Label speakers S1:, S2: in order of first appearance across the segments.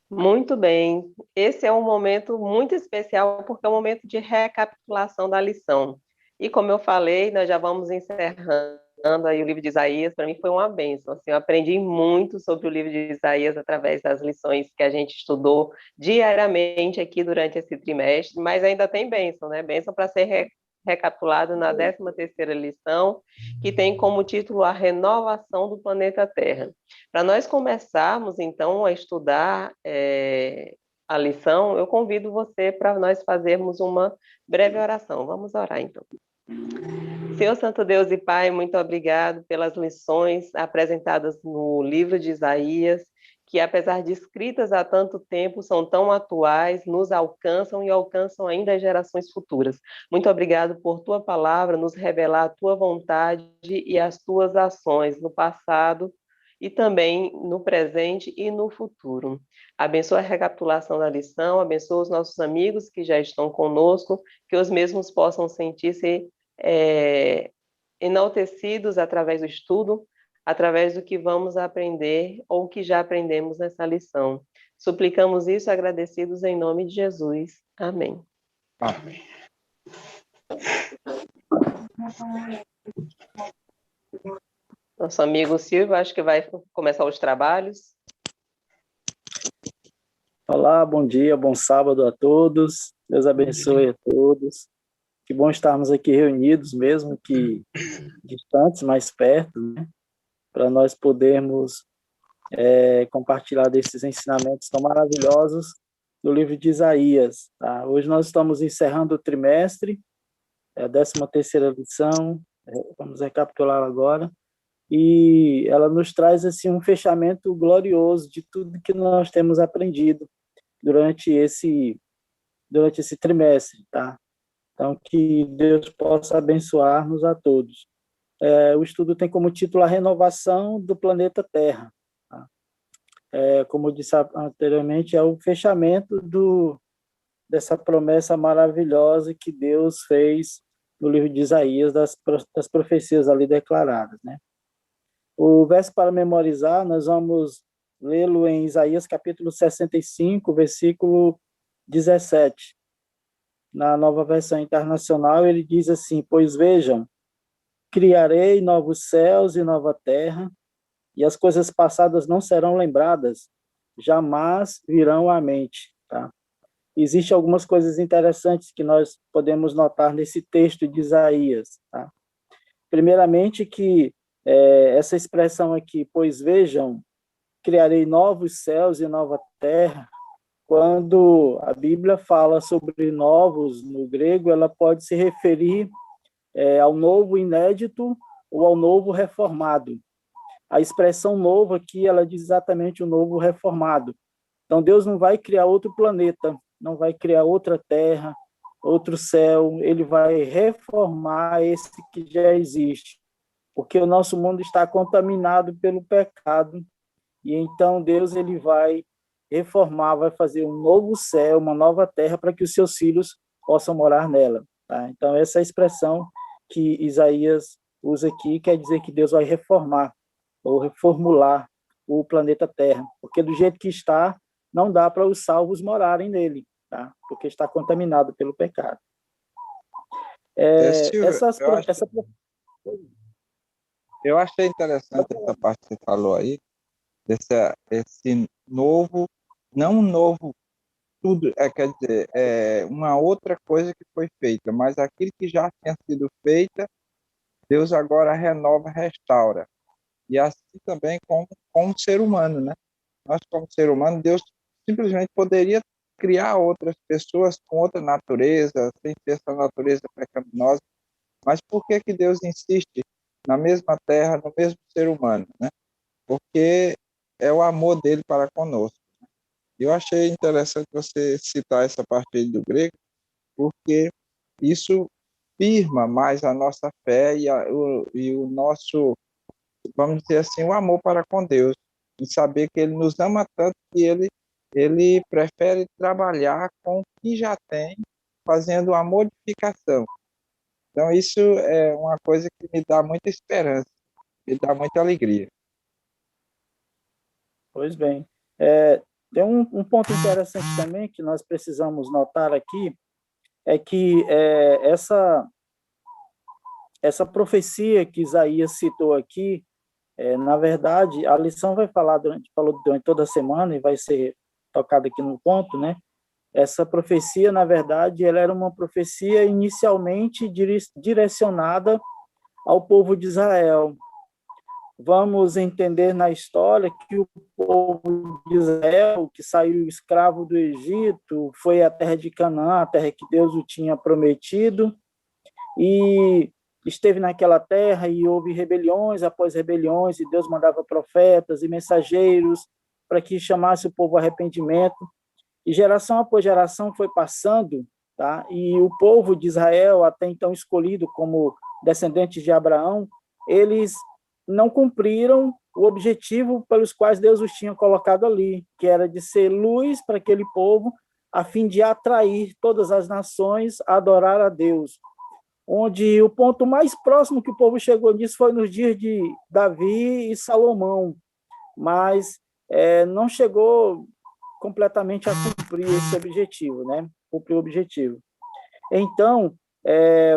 S1: Muito bem. Esse é um momento muito especial porque é um momento de recapitulação da lição. E como eu falei, nós já vamos encerrando aí o livro de Isaías. Para mim foi uma bênção. Assim, eu aprendi muito sobre o livro de Isaías através das lições que a gente estudou diariamente aqui durante esse trimestre, mas ainda tem bênção, né? Bênção para ser recapitulado na 13ª lição, que tem como título A Renovação do Planeta Terra. Para nós começarmos, então, a estudar a lição, eu convido você para nós fazermos uma breve oração. Vamos orar, então. Senhor Santo Deus e Pai, muito obrigado pelas lições apresentadas no livro de Isaías, que apesar de escritas há tanto tempo, são tão atuais, nos alcançam e alcançam ainda as gerações futuras. Muito obrigado por tua palavra, nos revelar a tua vontade e as tuas ações no passado e também no presente e no futuro. Abençoa a recapitulação da lição, abençoa os nossos amigos que já estão conosco, que os mesmos possam sentir-se enaltecidos através do estudo, através do que vamos aprender ou que já aprendemos nessa lição. Suplicamos isso agradecidos em nome de Jesus. Amém.
S2: Amém.
S1: Nosso amigo Silvio, acho que vai começar os trabalhos.
S3: Olá, bom dia, bom sábado a todos. Deus abençoe a todos. Que bom estarmos aqui reunidos, mesmo que distantes, mais perto, né? Para nós podermos compartilhar desses ensinamentos tão maravilhosos do livro de Isaías. Tá? Hoje nós estamos encerrando o trimestre, a 13ª lição, vamos recapitular agora, e ela nos traz assim, um fechamento glorioso de tudo que nós temos aprendido durante esse trimestre, tá? Então, que Deus possa abençoar-nos a todos. O estudo tem como título A Renovação do Planeta Terra. Tá? Como eu disse anteriormente, é o fechamento dessa promessa maravilhosa que Deus fez no livro de Isaías, das profecias ali declaradas, né? O verso para memorizar, nós vamos lê-lo em Isaías capítulo 65, versículo 17. Na Nova Versão Internacional, ele diz assim: pois vejam, criarei novos céus e nova terra, e as coisas passadas não serão lembradas, jamais virão à mente. Tá? Existem algumas coisas interessantes que nós podemos notar nesse texto de Isaías. Tá? Primeiramente que essa expressão aqui, pois vejam, criarei novos céus e nova terra, quando a Bíblia fala sobre novos no grego, ela pode se referir ao novo inédito ou ao novo reformado. A expressão novo aqui, ela diz exatamente o novo reformado. Então, Deus não vai criar outro planeta, não vai criar outra terra, outro céu, ele vai reformar esse que já existe, porque o nosso mundo está contaminado pelo pecado, e então Deus ele vai reformar, vai fazer um novo céu, uma nova terra para que os seus filhos possam morar nela. Tá? Então, essa expressão que Isaías usa aqui quer dizer que Deus vai reformar ou reformular o planeta Terra, porque do jeito que está, não dá para os salvos morarem nele, tá? Porque está contaminado pelo pecado.
S2: Eu achei interessante essa parte que você falou aí, esse novo, não novo, tudo, quer dizer, uma outra coisa que foi feita, mas aquilo que já tinha sido feita, Deus agora renova, restaura. E assim também com o ser humano, né? Nós, como ser humano, Deus simplesmente poderia criar outras pessoas com outra natureza, sem ter essa natureza pecaminosa, mas por que que Deus insiste na mesma terra, no mesmo ser humano, né? Porque é o amor dele para conosco. Eu achei interessante você citar essa parte aí do grego, porque isso firma mais a nossa fé e o nosso, vamos dizer assim, o amor para com Deus, e saber que Ele nos ama tanto que Ele prefere trabalhar com o que já tem, fazendo a modificação. Então, isso é uma coisa que me dá muita esperança, me dá muita alegria.
S3: Pois bem. Tem um ponto interessante também que nós precisamos notar aqui, é que essa profecia que Isaías citou aqui, na verdade, a lição falou durante toda a semana e vai ser tocada aqui no ponto, né? Essa profecia, na verdade, ela era uma profecia inicialmente direcionada ao povo de Israel. Vamos entender na história que o povo de Israel, que saiu escravo do Egito, foi à terra de Canaã, a terra que Deus o tinha prometido, e esteve naquela terra e houve rebeliões após rebeliões, e Deus mandava profetas e mensageiros para que chamasse o povo ao arrependimento. E geração após geração foi passando, tá? E o povo de Israel, até então escolhido como descendentes de Abraão, eles não cumpriram o objetivo pelos quais Deus os tinha colocado ali, que era de ser luz para aquele povo, a fim de atrair todas as nações a adorar a Deus. Onde o ponto mais próximo que o povo chegou nisso foi nos dias de Davi e Salomão, mas não chegou completamente a cumprir esse objetivo, né? Cumprir o objetivo. Então,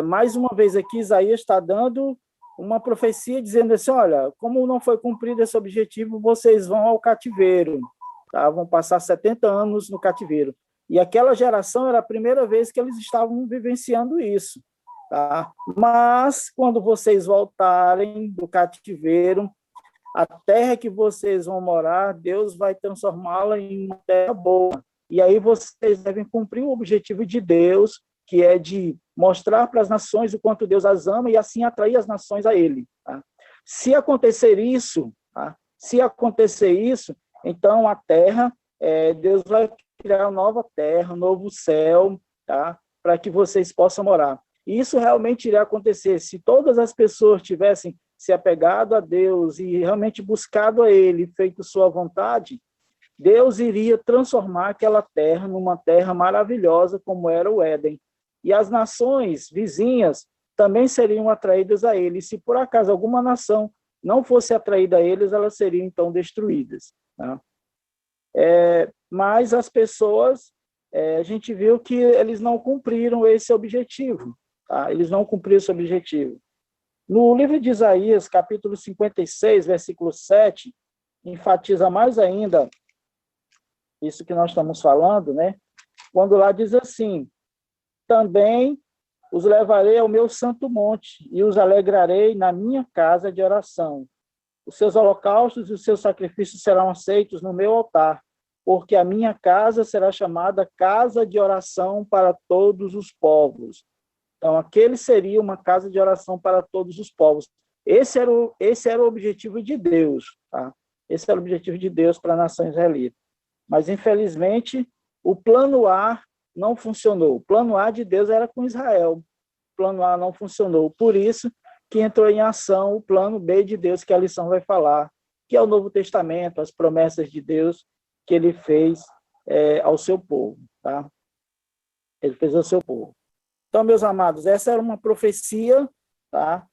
S3: mais uma vez aqui, Isaías está dando uma profecia dizendo assim, olha, como não foi cumprido esse objetivo, vocês vão ao cativeiro, tá? Vão passar 70 anos no cativeiro. E aquela geração era a primeira vez que eles estavam vivenciando isso, tá? Mas, quando vocês voltarem do cativeiro, a terra que vocês vão morar, Deus vai transformá-la em uma terra boa. E aí vocês devem cumprir o objetivo de Deus, que é de mostrar para as nações o quanto Deus as ama e assim atrair as nações a Ele. Tá? Se acontecer isso, então a terra, Deus vai criar uma nova terra, um novo céu, tá? Para que vocês possam morar. E isso realmente iria acontecer se todas as pessoas tivessem se apegado a Deus e realmente buscado a Ele, feito sua vontade, Deus iria transformar aquela terra numa terra maravilhosa como era o Éden. E as nações vizinhas também seriam atraídas a Ele. E se por acaso alguma nação não fosse atraída a eles, elas seriam então destruídas. Tá? Mas as pessoas, a gente viu que eles não cumpriram esse objetivo. Tá? Eles não cumpriram esse objetivo. No livro de Isaías, capítulo 56, versículo 7, enfatiza mais ainda isso que nós estamos falando, né? Quando lá diz assim, também os levarei ao meu santo monte e os alegrarei na minha casa de oração. Os seus holocaustos e os seus sacrifícios serão aceitos no meu altar, porque a minha casa será chamada casa de oração para todos os povos. Então, aquele seria uma casa de oração para todos os povos. Esse era o objetivo de Deus. Tá? Esse era o objetivo de Deus para a nação israelita. Mas, infelizmente, o plano A não funcionou. O plano A de Deus era com Israel. O plano A não funcionou. Por isso que entrou em ação o plano B de Deus, que a lição vai falar, que é o Novo Testamento, as promessas de Deus que ele fez ao seu povo. Tá? Ele fez ao seu povo. Então, meus amados, essa era uma profecia, tá?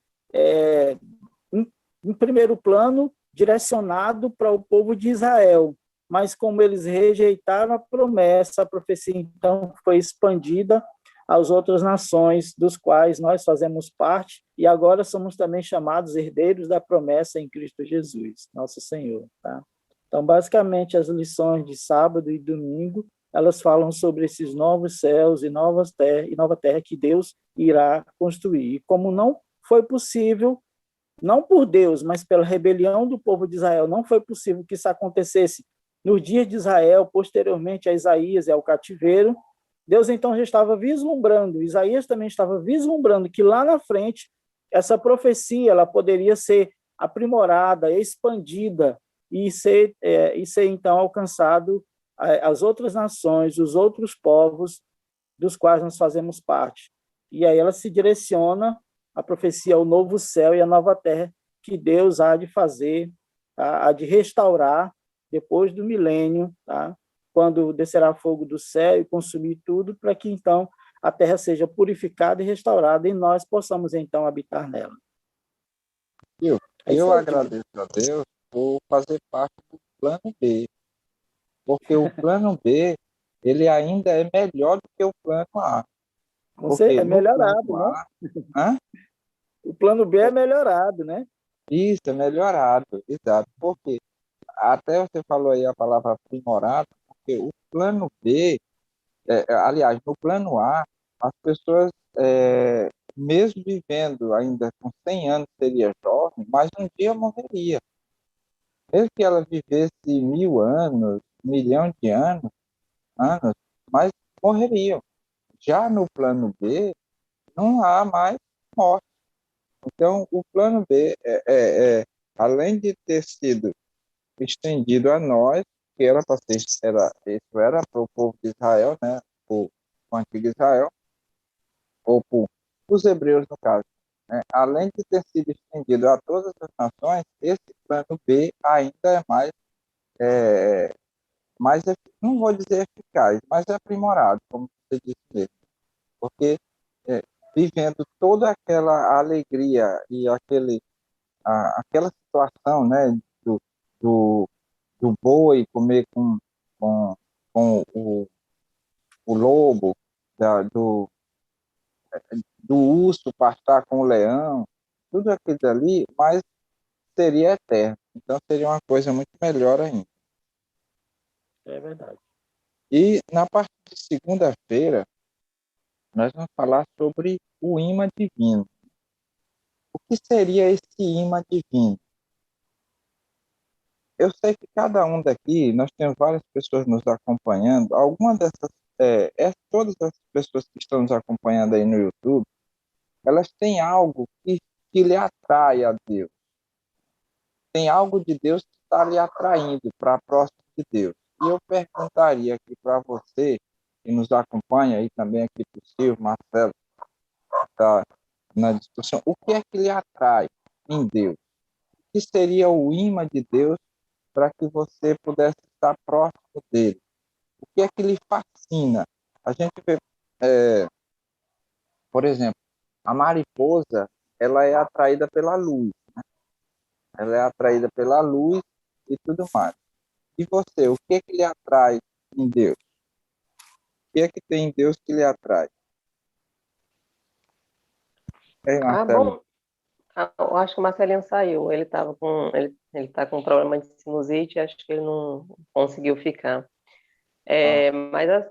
S3: Em primeiro plano, direcionado para o povo de Israel. Mas como eles rejeitaram a promessa, a profecia então foi expandida às outras nações, dos quais nós fazemos parte, e agora somos também chamados herdeiros da promessa em Cristo Jesus, nosso Senhor. Tá? Então, basicamente, as lições de sábado e domingo, elas falam sobre esses novos céus e nova terra que Deus irá construir. E como não foi possível, não por Deus, mas pela rebelião do povo de Israel, não foi possível que isso acontecesse no dia de Israel, posteriormente a Isaías e ao cativeiro, Deus então já estava vislumbrando, Isaías também estava vislumbrando que lá na frente essa profecia ela poderia ser aprimorada, expandida e ser então alcançado as outras nações, os outros povos dos quais nós fazemos parte. E aí ela se direciona, a profecia ao novo céu e a nova terra que Deus há de fazer, há de restaurar depois do milênio, tá? Quando descerá fogo do céu e consumir tudo, para que então a terra seja purificada e restaurada e nós possamos então habitar nela.
S2: Eu agradeço a Deus por fazer parte do plano B. porque o plano B, ele ainda é melhor do que o plano A.
S3: Você
S2: Porque
S3: é
S2: no
S3: melhorado,
S2: plano
S3: né?
S2: A, hã?
S3: O plano B é melhorado, né?
S2: Isso é melhorado, exato. Porque até você falou aí a palavra aprimorado, porque o plano B, aliás, no plano A, as pessoas, mesmo vivendo ainda com 100 anos, seria jovem, mas um dia morreria. Mesmo que ela vivesse 1.000 anos, 1 milhão de anos, mas morreriam. Já no plano B, não há mais morte. Então, o plano B, além de ter sido estendido a nós, que era para ser, isso era para o povo de Israel, né? O antigo Israel, ou para os hebreus, no caso. Né? Além de ter sido estendido a todas as nações, esse plano B ainda é não vou dizer eficaz, mas é aprimorado, como você disse mesmo. Porque é, vivendo toda aquela alegria e aquela situação, né, do, do, do boi comer com, com o lobo, do urso pastar com o leão, tudo aquilo ali, mas seria eterno. Então seria uma coisa muito melhor ainda.
S3: É verdade.
S2: E na parte de segunda-feira, nós vamos falar sobre o imã divino. O que seria esse imã divino? Eu sei que cada um daqui, nós temos várias pessoas nos acompanhando. Algumas dessas, todas as pessoas que estão nos acompanhando aí no YouTube, elas têm algo que lhe atrai a Deus. Tem algo de Deus que está lhe atraindo para próximo de Deus. E eu perguntaria aqui para você, que nos acompanha aí também aqui para o Silvio, Marcelo, está na discussão, o que é que lhe atrai em Deus? O que seria o imã de Deus para que você pudesse estar próximo dele? O que é que lhe fascina? A gente vê, por exemplo, a mariposa, ela é atraída pela luz. Ela é atraída pela luz e tudo mais. E você, o que é que lhe atrai em Deus? O que é que tem em Deus que lhe atrai? Ei,
S1: Ah,
S2: Marcelo.
S1: bom, eu acho que o Marcelinho saiu. Ele tá com um problema de sinusite, acho que ele não conseguiu ficar.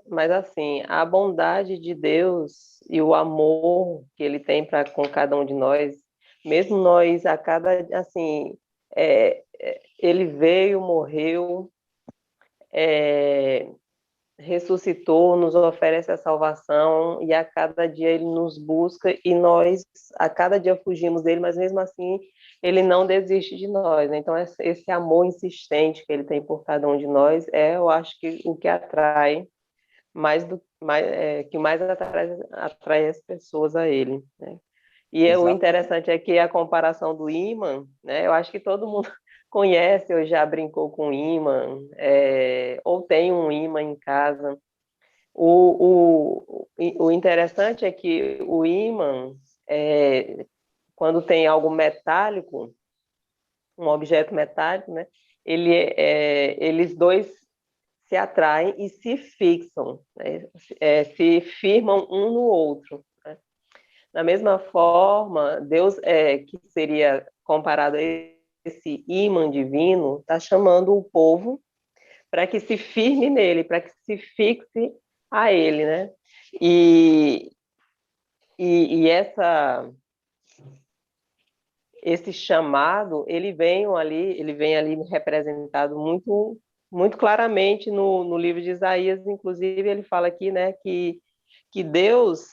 S1: Mas assim, a bondade de Deus e o amor que Ele tem para com cada um de nós, mesmo nós a cada assim, Ele veio, morreu, é, ressuscitou, nos oferece a salvação e a cada dia ele nos busca e nós a cada dia fugimos dele, mas mesmo assim ele não desiste de nós, né? Então esse amor insistente que ele tem por cada um de nós eu acho que o que atrai que mais atrai as pessoas a ele, né? E o
S2: Exatamente.
S1: interessante é que a comparação do ímã, né? Eu acho que todo mundo conhece ou já brincou com ímã, ou tem um ímã em casa. O interessante é que o ímã, quando tem algo metálico, um objeto metálico, né? Eles dois se atraem e se fixam, né? Se firmam um no outro. Né? Da mesma forma, Deus, que seria comparado a esse ímã divino, está chamando o povo para que se firme nele, para que se fixe a ele, né? E, e esse chamado, ele vem ali representado muito claramente no livro de Isaías, inclusive ele fala aqui, né, que Deus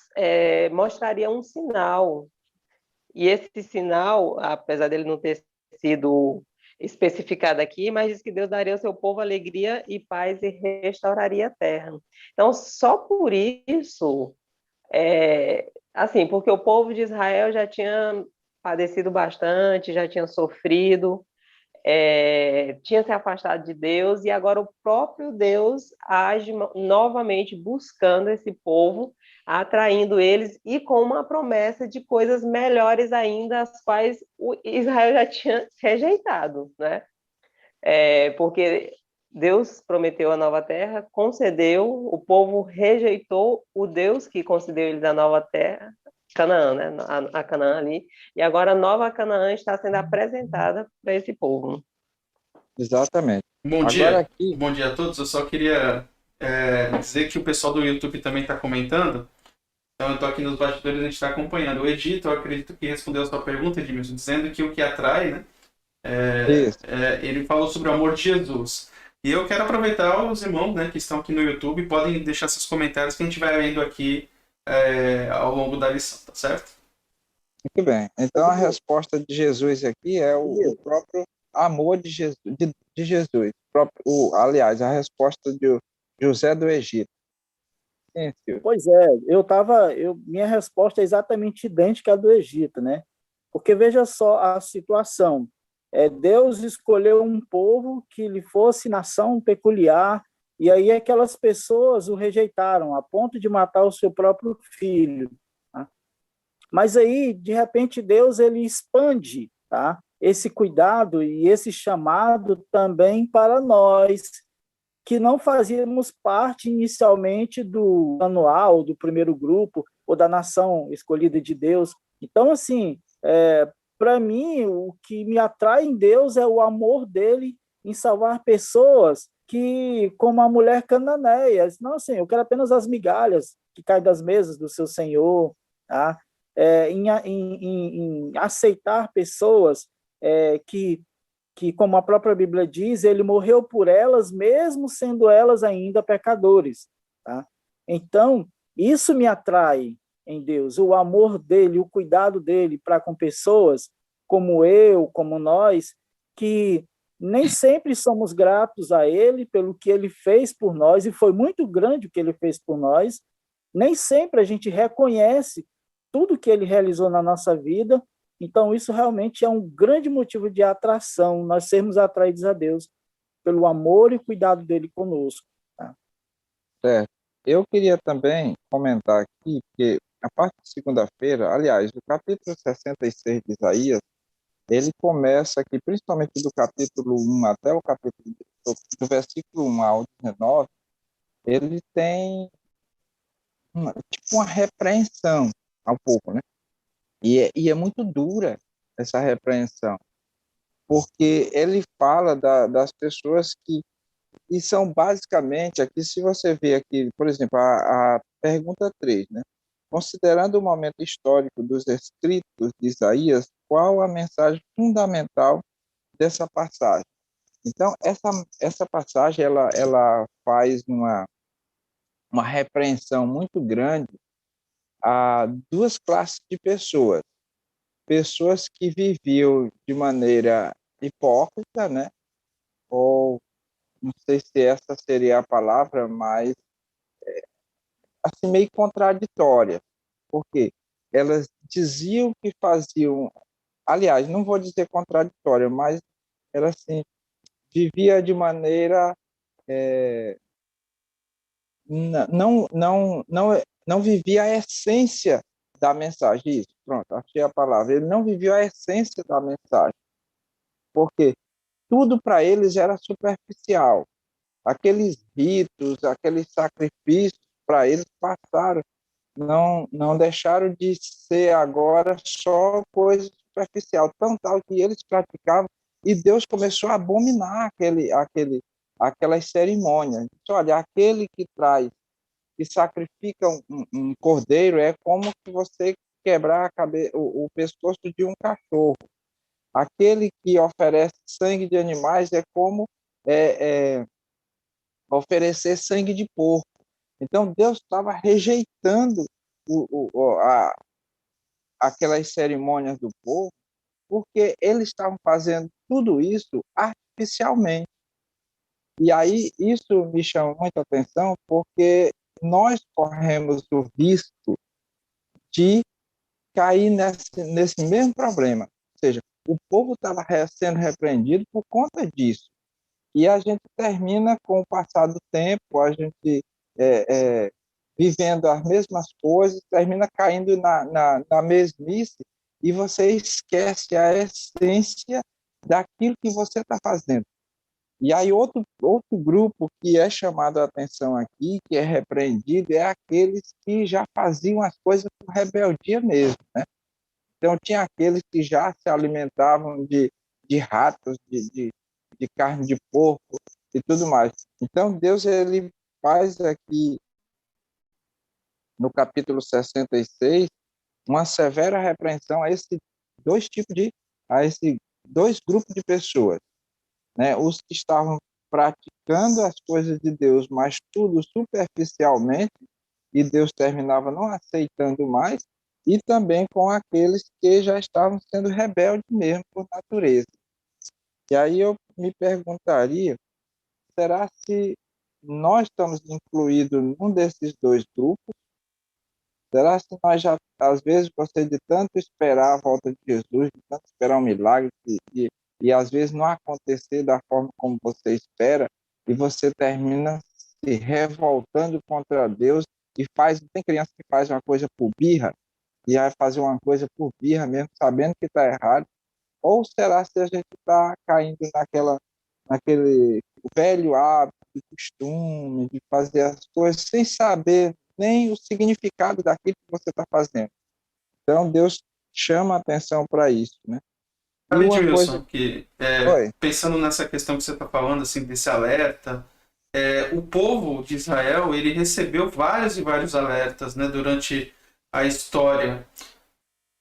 S1: mostraria um sinal, e esse sinal, apesar dele não ter sido especificado aqui, mas diz que Deus daria ao seu povo alegria e paz e restauraria a terra. Então, só por isso, assim, porque o povo de Israel já tinha padecido bastante, já tinha sofrido, tinha se afastado de Deus, e agora o próprio Deus age novamente buscando esse povo, atraindo eles e com uma promessa de coisas melhores ainda, as quais o Israel já tinha rejeitado, né? Porque Deus prometeu a nova terra, concedeu, o povo rejeitou o Deus que concedeu eles a nova terra, Canaã, né? A Canaã ali, e agora a nova Canaã está sendo apresentada para esse povo.
S2: Exatamente.
S4: Bom
S2: Agora
S4: dia,
S2: aqui,
S4: bom dia a todos. Eu só queria dizer que o pessoal do YouTube também está comentando. Então eu estou aqui nos bastidores, a gente está acompanhando. O Edito, eu acredito que respondeu a sua pergunta, Edmilson, dizendo que o que atrai, né?
S2: isso.
S4: Ele falou sobre o amor de Jesus. E eu quero aproveitar os irmãos, né, que estão aqui no YouTube, podem deixar seus comentários que a gente vai vendo aqui ao longo da lição, tá certo?
S2: Muito bem. Então, a resposta de Jesus aqui é o próprio amor de Jesus. De Jesus. Aliás, a resposta de José do Egito. Sim, Silvio.
S3: Pois é, minha resposta é exatamente idêntica à do Egito, né? Porque veja só a situação. Deus escolheu um povo que lhe fosse nação peculiar, e aí aquelas pessoas o rejeitaram, a ponto de matar o seu próprio filho. Tá? Mas aí, de repente, Deus ele expande, tá? Esse cuidado e esse chamado também para nós, que não fazíamos parte inicialmente do anual, do primeiro grupo, ou da nação escolhida de Deus. Então, assim, para mim, o que me atrai em Deus é o amor dele em salvar pessoas que, como a mulher cananeia, não, assim, eu quero apenas as migalhas que caem das mesas do seu Senhor, tá? Em aceitar pessoas que, como a própria Bíblia diz, ele morreu por elas, mesmo sendo elas ainda pecadores. Tá? Então, isso me atrai em Deus, o amor dele, o cuidado dele para com pessoas como eu, como nós, que nem sempre somos gratos a ele pelo que ele fez por nós, e foi muito grande o que ele fez por nós, nem sempre a gente reconhece tudo que ele realizou na nossa vida. Então, isso realmente é um grande motivo de atração, nós sermos atraídos a Deus pelo amor e cuidado dele conosco. Tá?
S2: Certo. Eu queria também comentar aqui que a parte de segunda-feira, aliás, o capítulo 66 de Isaías, ele começa aqui, principalmente do capítulo 1 até o capítulo do versículo 1 ao 19, ele tem tipo uma repreensão ao povo, né? E é muito dura essa repreensão, porque ele fala das pessoas que são basicamente, aqui se você vê aqui, por exemplo, a pergunta 3, né? Considerando o momento histórico dos escritos de Isaías, qual a mensagem fundamental dessa passagem? Então, essa passagem, ela faz uma repreensão muito grande a duas classes de pessoas. Pessoas que viviam de maneira hipócrita, né? Ou não sei se essa seria a palavra, mas assim meio contraditória, porque elas diziam que faziam, aliás, não vou dizer contraditória, mas ela assim vivia de maneira não vivia a essência da mensagem. Isso, pronto, achei a palavra. Ele não vivia a essência da mensagem, porque tudo para eles era superficial. Aqueles ritos, aqueles sacrifícios para eles passaram, não deixaram de ser agora só coisa superficial, tão tal que eles praticavam e Deus começou a abominar aquelas cerimônias. Olha, aquele que sacrifica um cordeiro é como se você quebrar o pescoço de um cachorro. Aquele que oferece sangue de animais é como oferecer sangue de porco. Então, Deus estava rejeitando aquelas cerimônias do povo, porque eles estavam fazendo tudo isso artificialmente. E aí, isso me chama muita atenção, porque nós corremos o risco de cair nesse mesmo problema. Ou seja, o povo estava sendo repreendido por conta disso. E a gente termina, com o passar do tempo, a gente vivendo as mesmas coisas, termina caindo na mesmice e você esquece a essência daquilo que você está fazendo. E aí outro grupo que é chamado a atenção aqui, que é repreendido, é aqueles que já faziam as coisas por rebeldia mesmo, né? Então tinha aqueles que já se alimentavam de ratos, de carne de porco e tudo mais. Então Deus ele faz aqui no capítulo 66 uma severa repreensão a esse dois tipos de a esse dois grupos de pessoas, né? Os que estavam praticando as coisas de Deus, mas tudo superficialmente, e Deus terminava não aceitando mais, e também com aqueles que já estavam sendo rebeldes mesmo por natureza. E aí eu me perguntaria, será se nós estamos incluídos num desses dois grupos? Será que nós já, às vezes, você de tanto esperar a volta de Jesus, de tanto esperar um milagre, e às vezes não acontecer da forma como você espera, e você termina se revoltando contra Deus e tem criança que faz uma coisa por birra, e vai fazer uma coisa por birra mesmo, sabendo que está errado, ou será se a gente está caindo naquele velho hábito, de costume, de fazer as coisas sem saber nem o significado daquilo que você está fazendo. Então, Deus chama a atenção para isso, né? E
S4: Sabe,
S2: uma coisa...
S4: Edmilson, que
S2: Oi.
S4: pensando nessa questão que você está falando, assim, desse alerta, o povo de Israel, ele recebeu vários e vários alertas, né, durante a história.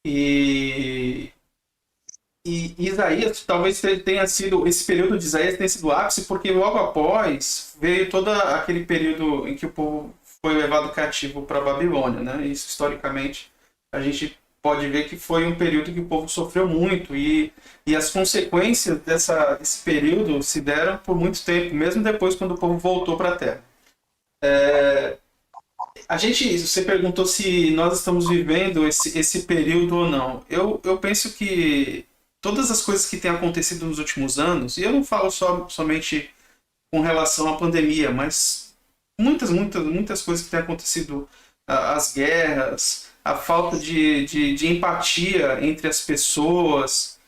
S4: E Isaías, talvez tenha sido, esse período de Isaías tenha sido o ápice, porque logo após veio todo aquele período em que o povo foi levado cativo para a Babilônia, né? Isso, historicamente, a gente pode ver que foi um período que o povo sofreu muito, e as consequências desse período se deram por muito tempo, mesmo depois quando o povo voltou para a terra. Você perguntou se nós estamos vivendo esse período ou não. Eu penso que todas as coisas que têm acontecido nos últimos anos, e eu não falo somente com relação à pandemia, mas muitas coisas que têm acontecido, as guerras, a falta de empatia entre as pessoas,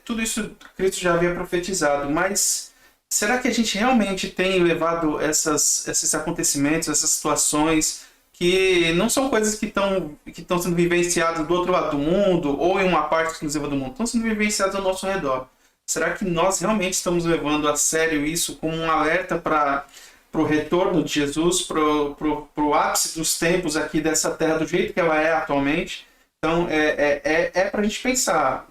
S4: tudo isso Cristo já havia profetizado, mas será que a gente realmente tem levado esses acontecimentos, essas situações, que não são coisas que estão sendo vivenciadas do outro lado do mundo ou em uma parte exclusiva do mundo, estão sendo vivenciadas ao nosso redor? Será que nós realmente estamos levando a sério isso como um alerta para o retorno de Jesus, para o ápice dos tempos aqui dessa terra do jeito que ela é atualmente? Então, para a gente pensar.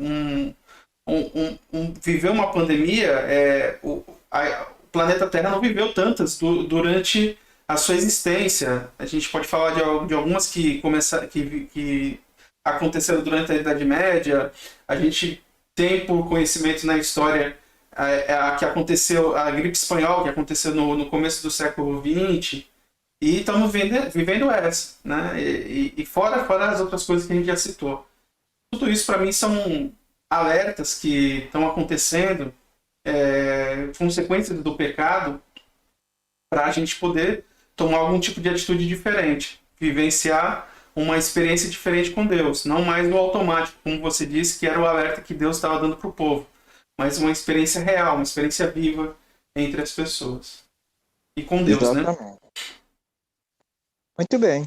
S4: Viver uma pandemia, o planeta Terra não viveu tantas durante a sua existência. A gente pode falar de algumas que aconteceram durante a Idade Média. A gente tem por conhecimento na história a que aconteceu, a gripe espanhola, que aconteceu no começo do século XX, e estamos vivendo essa, né? E fora as outras coisas que a gente já citou. Tudo isso para mim são alertas que estão acontecendo, consequências do pecado, para a gente poder tomar algum tipo de atitude diferente, vivenciar uma experiência diferente com Deus, não mais no automático, como você disse, que era o alerta que Deus estava dando para o povo, mas uma experiência real, uma experiência viva entre as pessoas e com Deus,
S2: Exatamente.
S4: né?
S2: Muito bem.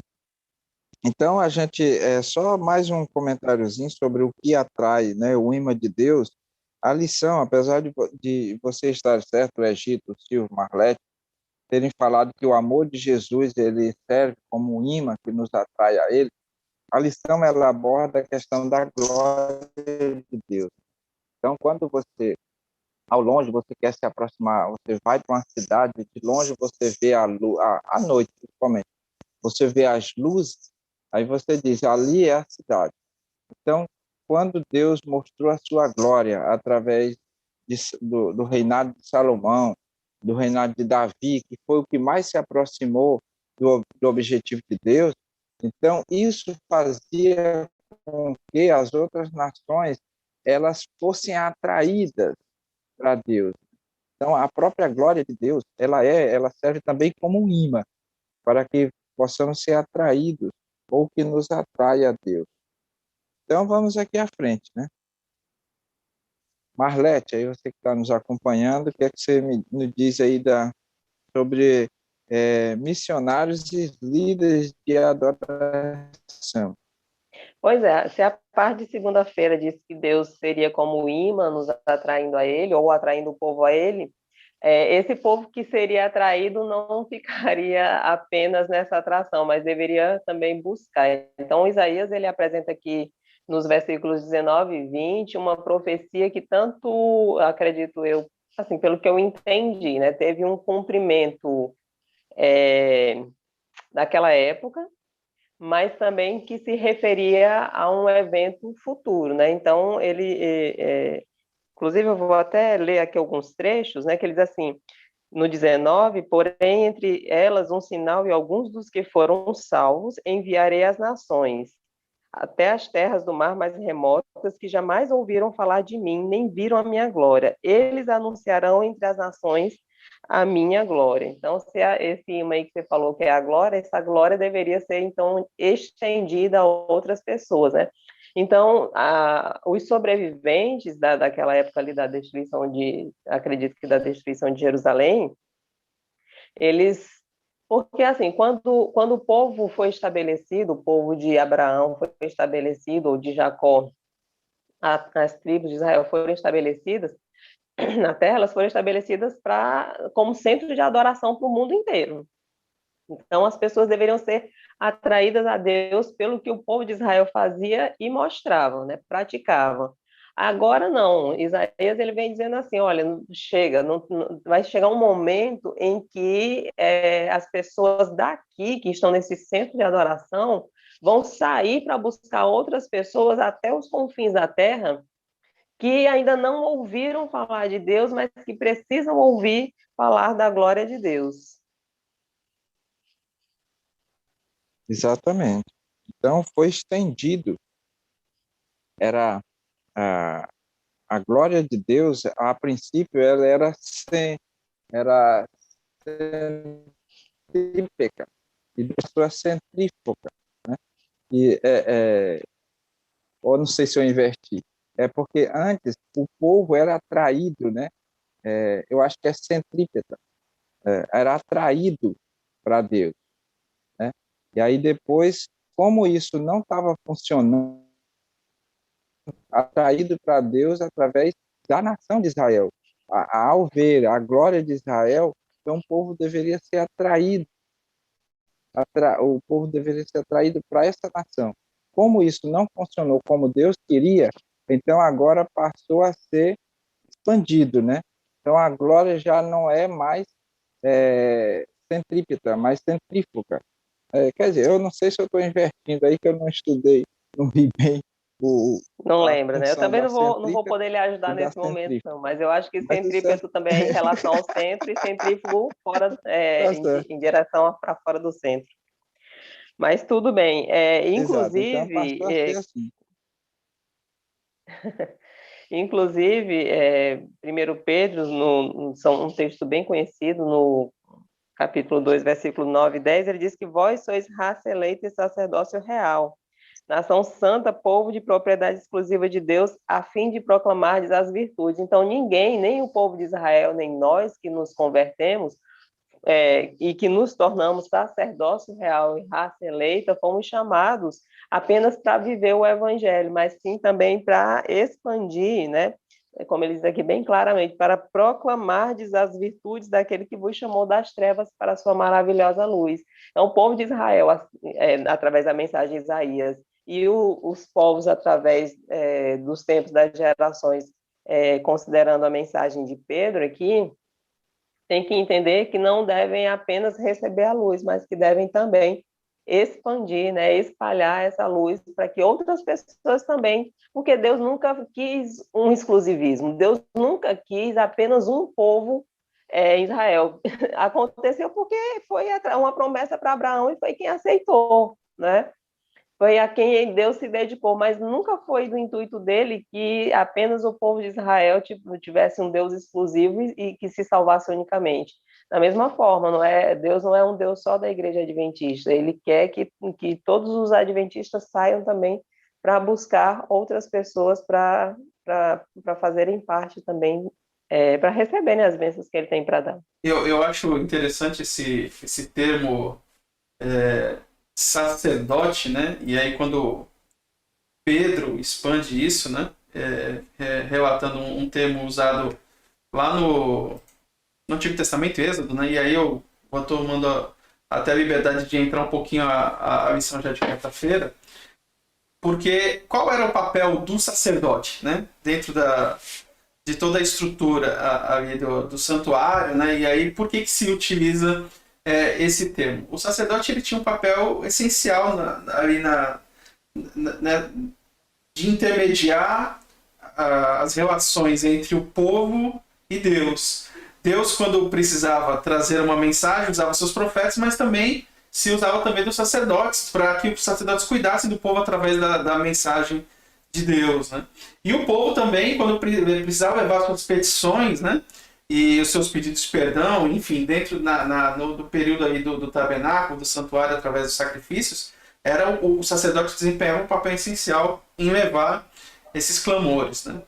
S2: Então, a gente, só mais um comentáriozinho sobre o que atrai, né, o imã de Deus. A lição, apesar de você estar certo, o Egito, o Silvio, Marlete, terem falado que o amor de Jesus ele serve como um imã que nos atrai a ele, a lição ela aborda a questão da glória de Deus. Então, quando você, ao longe, você quer se aproximar, você vai para uma cidade, de longe você vê a luz, à noite, principalmente, você vê as luzes, aí você diz, ali é a cidade. Então, quando Deus mostrou a sua glória através do reinado de Salomão, do reinado de Davi, que foi o que mais se aproximou do objetivo de Deus, então isso fazia com que as outras nações elas fossem atraídas para Deus. Então, a própria glória de Deus, ela serve também como um imã para que possamos ser atraídos ou que nos atrai a Deus. Então, vamos aqui à frente, né? Marlete, aí você que está nos acompanhando, o que é que você nos diz aí sobre missionários e líderes de adoração?
S1: Pois é, se a parte de segunda-feira diz que Deus seria como o imã nos atraindo a ele, ou atraindo o povo a ele, esse povo que seria atraído não ficaria apenas nessa atração, mas deveria também buscar. Então, Isaías, ele apresenta aqui nos versículos 19 e 20, uma profecia que tanto, acredito eu, assim, pelo que eu entendi, né, teve um cumprimento daquela época, mas também que se referia a um evento futuro, né? Então, inclusive, eu vou até ler aqui alguns trechos, né, que ele diz assim, no 19, porém, entre elas um sinal e alguns dos que foram salvos enviarei às nações, até as terras do mar mais remotas, que jamais ouviram falar de mim, nem viram a minha glória. Eles anunciarão entre as nações a minha glória. Então, se esse imã aí que você falou que é a glória, essa glória deveria ser, então, estendida a outras pessoas, né? Então, os sobreviventes daquela época ali da destruição acredito que da destruição de Jerusalém, eles, porque assim, quando o povo foi estabelecido, o povo de Abraão foi estabelecido, ou de Jacó, as tribos de Israel foram estabelecidas na terra, elas foram estabelecidas como centro de adoração para o mundo inteiro. Então, as pessoas deveriam ser atraídas a Deus pelo que o povo de Israel fazia e mostrava, né? Praticava. Agora não, Isaías ele vem dizendo assim, olha, chega, vai chegar um momento em que as pessoas daqui, que estão nesse centro de adoração, vão sair para buscar outras pessoas até os confins da terra, que ainda não ouviram falar de Deus, mas que precisam ouvir falar da glória de Deus.
S2: Exatamente. Então, foi estendido. Era a glória de Deus, a princípio, ela era centrípeta, e depois centrífuga, né? E, ou não sei se eu inverti, é porque antes o povo era atraído, né? Eu acho que é centrípeta, era atraído para Deus, né? E aí depois, como isso não estava funcionando, atraído para Deus através da nação de Israel. Ao ver a glória de Israel, então o povo deveria ser atraído, o povo deveria ser atraído para essa nação. Como isso não funcionou como Deus queria, então agora passou a ser expandido, né? Então a glória já não é mais centrípeta, mas centrífuga. Quer dizer, eu não sei se eu estou invertindo aí, que eu não estudei, não vi bem
S1: Não
S2: a
S1: lembro, né? Eu
S2: função
S1: também
S2: da
S1: não vou
S2: centrípeta
S1: poder lhe ajudar
S2: e da
S1: nesse momento,
S2: centrífuga.
S1: não, mas eu acho que
S2: Mas isso
S1: centrípeto também é em relação ao centro e centrífugo fora,
S2: tá certo.
S1: em direção para fora do centro. Mas tudo bem.
S2: Exato. Então passou a ser assim.
S1: Inclusive, 1 Pedro, são um texto bem conhecido, no capítulo 2, versículo 9 e 10, ele diz que vós sois raça eleita e sacerdócio real, nação santa, povo de propriedade exclusiva de Deus, a fim de proclamardes as virtudes. Então, ninguém, nem o povo de Israel, nem nós que nos convertemos, e que nos tornamos sacerdócio real e raça eleita, fomos chamados apenas para viver o evangelho, mas sim também para expandir, né? Como ele diz aqui bem claramente, para proclamar as virtudes daquele que vos chamou das trevas para a sua maravilhosa luz. Então, o povo de Israel, através da mensagem de Isaías, e os povos através dos tempos das gerações, considerando a mensagem de Pedro aqui, tem que entender que não devem apenas receber a luz, mas que devem também expandir, né, espalhar essa luz para que outras pessoas também, porque Deus nunca quis um exclusivismo, Deus nunca quis apenas um povo, Israel. Aconteceu porque foi uma promessa para Abraão e foi quem aceitou, né? Foi a quem Deus se dedicou, mas nunca foi do intuito dele que apenas o povo de Israel tivesse um Deus exclusivo e que se salvasse unicamente. Da mesma forma, Deus não é um Deus só da igreja adventista, ele quer que todos os adventistas saiam também para buscar outras pessoas para para fazerem parte também, para receberem as bênçãos que ele tem para dar.
S4: Eu acho interessante esse termo sacerdote, né? E aí quando Pedro expande isso, né? Relatando um termo usado lá no Antigo Testamento, Êxodo, né? E aí eu vou tomando até a liberdade de entrar um pouquinho a lição já de quarta-feira, porque qual era o papel do sacerdote, né? Dentro de toda a estrutura ali do santuário, né? E aí por que se utiliza esse termo? O sacerdote ele tinha um papel essencial ali de intermediar as relações entre o povo e Deus. Deus, quando precisava trazer uma mensagem, usava seus profetas, mas também se usava também dos sacerdotes, para que os sacerdotes cuidassem do povo através da mensagem de Deus, né? E o povo também, quando precisava levar suas petições, né? E os seus pedidos de perdão, enfim, dentro do período aí do tabernáculo, do santuário, através dos sacrifícios, era o sacerdote que desempenhava um papel essencial em levar esses clamores, né?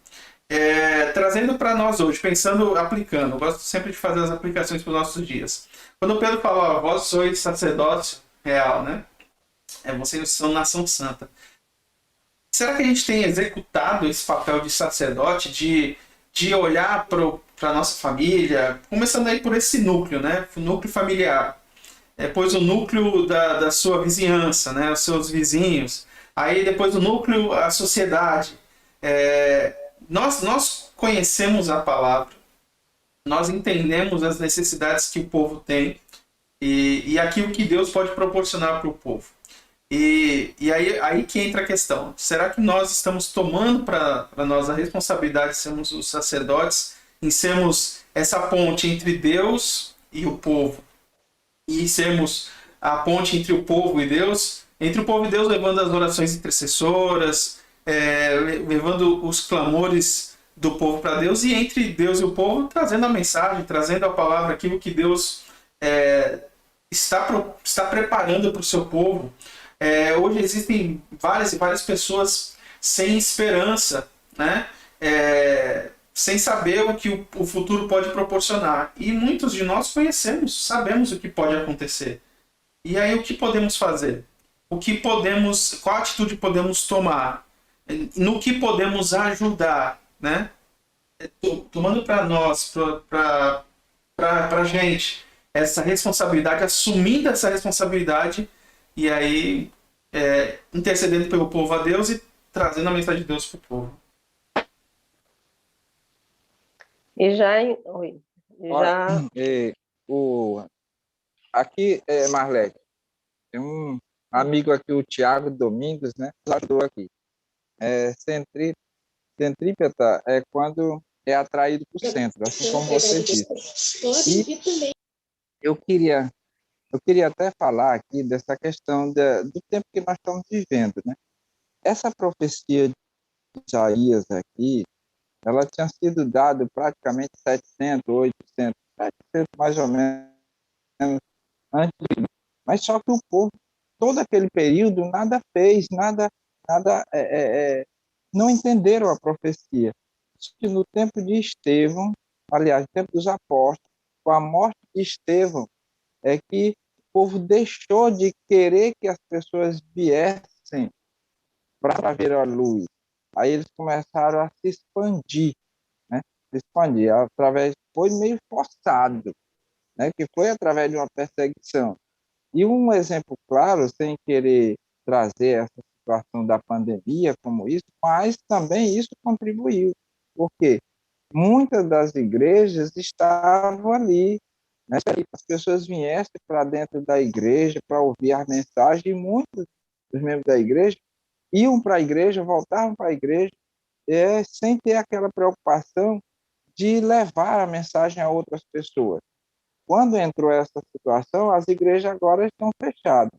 S4: Trazendo para nós hoje, pensando, aplicando, eu gosto sempre de fazer as aplicações para os nossos dias. Quando Pedro fala, vós sois sacerdócio real, né? Vocês são nação santa. Será que a gente tem executado esse papel de sacerdote, de olhar para a nossa família, começando aí por esse núcleo, né? O núcleo familiar. Depois o núcleo da sua vizinhança, né? Os seus vizinhos. Aí depois o núcleo, a sociedade. Nós conhecemos a palavra, nós entendemos as necessidades que o povo tem e aquilo que Deus pode proporcionar para o povo. E aí que entra a questão. Será que nós estamos tomando para nós a responsabilidade de sermos os sacerdotes, em sermos essa ponte entre Deus e o povo? E sermos a ponte entre o povo e Deus, entre o povo e Deus levando as orações intercessoras, levando os clamores do povo para Deus, e entre Deus e o povo trazendo a mensagem, trazendo a palavra, aquilo que Deus está preparando para o seu povo. Hoje existem várias e várias pessoas sem esperança, né? Sem saber o que o futuro pode proporcionar. E muitos de nós conhecemos, sabemos o que pode acontecer. E aí o que podemos fazer? Qual atitude podemos tomar? No que podemos ajudar, né? Tomando para nós, para a gente, essa responsabilidade, assumindo essa responsabilidade, e aí intercedendo pelo povo a Deus e trazendo a mensagem de Deus para o povo.
S1: E
S2: aqui, Marlete, tem um amigo aqui, o Tiago Domingos, né? Ajudou aqui. Centrípeta é quando é atraído para o centro, assim como você disse. E eu queria até falar aqui dessa questão do tempo que nós estamos vivendo, né? Essa profecia de Isaías aqui, ela tinha sido dada praticamente 700, 800, 700 mais ou menos antes. Mas só que o povo, todo aquele período, nada fez, nada não entenderam a profecia. No tempo de Estevão, aliás, no tempo dos apóstolos, com a morte de Estevão, é que o povo deixou de querer que as pessoas viessem para ver a luz. Aí eles começaram a se expandir, né? Foi meio forçado, né? Que foi através de uma perseguição. E um exemplo claro, sem querer trazer essa situação da pandemia como isso, mas também isso contribuiu, porque muitas das igrejas estavam ali, né? As pessoas viessem para dentro da igreja para ouvir a mensagem, e muitos dos membros da igreja iam para a igreja, voltavam para a igreja, sem ter aquela preocupação de levar a mensagem a outras pessoas. Quando entrou essa situação, as igrejas agora estão fechadas.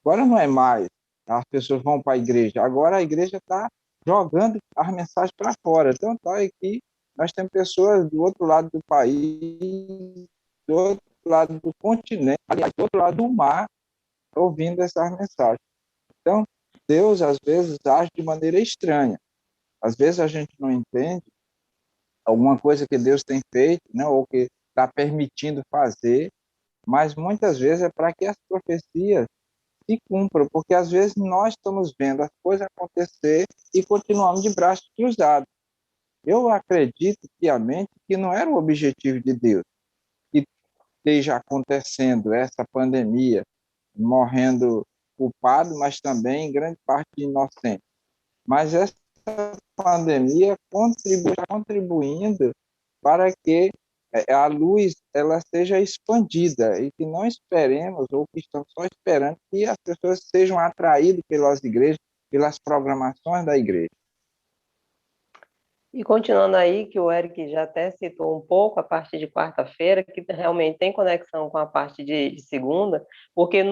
S2: Agora não é mais as pessoas vão para a igreja, agora a igreja está jogando as mensagens para fora. Então, tá aqui, nós temos pessoas do outro lado do país, do outro lado do continente, do outro lado do mar, ouvindo essas mensagens. Então, Deus, às vezes, age de maneira estranha. Às vezes a gente não entende alguma coisa que Deus tem feito, né, ou que está permitindo fazer, mas muitas vezes é para que as profecias se cumpram, porque às vezes nós estamos vendo as coisas acontecer e continuamos de braços cruzados. Eu acredito piamente que não era o objetivo de Deus que esteja acontecendo essa pandemia, morrendo culpado, mas também grande parte inocente. Mas essa pandemia está contribuindo para que a luz ela seja expandida e que não esperemos ou que estamos só esperando que as pessoas sejam atraídas pelas igrejas, pelas programações da igreja.
S1: E continuando aí, que o Eric já até citou um pouco a parte de quarta-feira, que realmente tem conexão com a parte de segunda, porque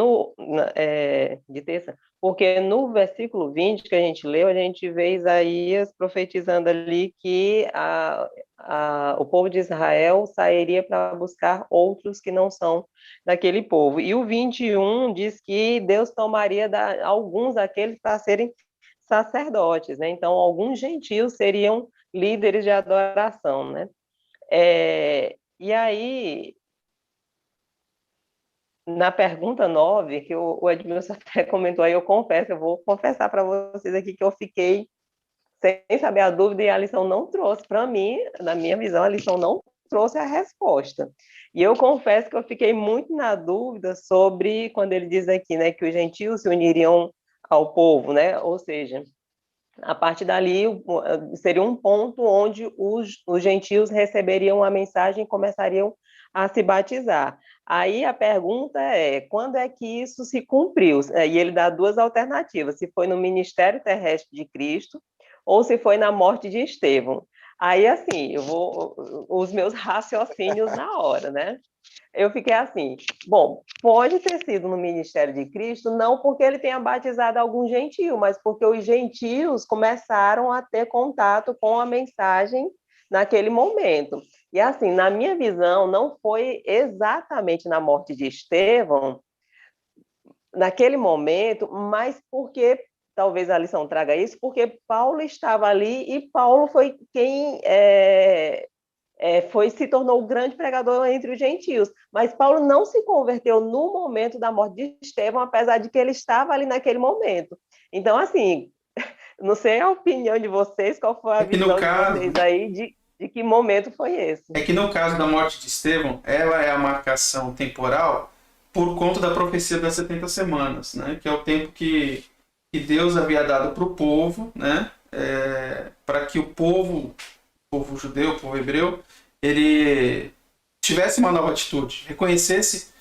S1: de terça, porque no versículo 20 que a gente leu, a gente vê Isaías profetizando ali que o povo de Israel sairia para buscar outros que não são daquele povo. E o 21 diz que Deus tomaria alguns daqueles para serem sacerdotes, né? Então, alguns gentios seriam líderes de adoração, né? E aí, na pergunta 9, que o Edmilson até comentou aí, eu vou confessar para vocês aqui que eu fiquei sem saber a dúvida e a lição não trouxe para mim, na minha visão, a lição não trouxe a resposta. E eu confesso que eu fiquei muito na dúvida sobre quando ele diz aqui, né, que os gentios se uniriam ao povo, né? Ou seja, a partir dali seria um ponto onde os gentios receberiam a mensagem e começariam a se batizar. Aí a pergunta é, quando é que isso se cumpriu? E ele dá duas alternativas, se foi no ministério terrestre de Cristo ou se foi na morte de Estevão. Aí, assim, os meus raciocínios na hora, né? Eu fiquei assim, bom, pode ter sido no ministério de Cristo, não porque ele tenha batizado algum gentio, mas porque os gentios começaram a ter contato com a mensagem naquele momento. E assim, na minha visão, não foi exatamente na morte de Estevão, naquele momento, mas porque, talvez a lição traga isso, porque Paulo estava ali e Paulo foi quem se tornou o grande pregador entre os gentios. Mas Paulo não se converteu no momento da morte de Estevão, apesar de que ele estava ali naquele momento. Então, assim, não sei a opinião de vocês, qual foi a visão de vocês aí de que momento foi esse.
S4: É que no caso da morte de Estevão, ela é a marcação temporal por conta da profecia das 70 semanas, né? Que é o tempo que Deus havia dado para o povo, né? Para que o povo judeu, o povo hebreu, ele tivesse uma nova atitude, reconhecesse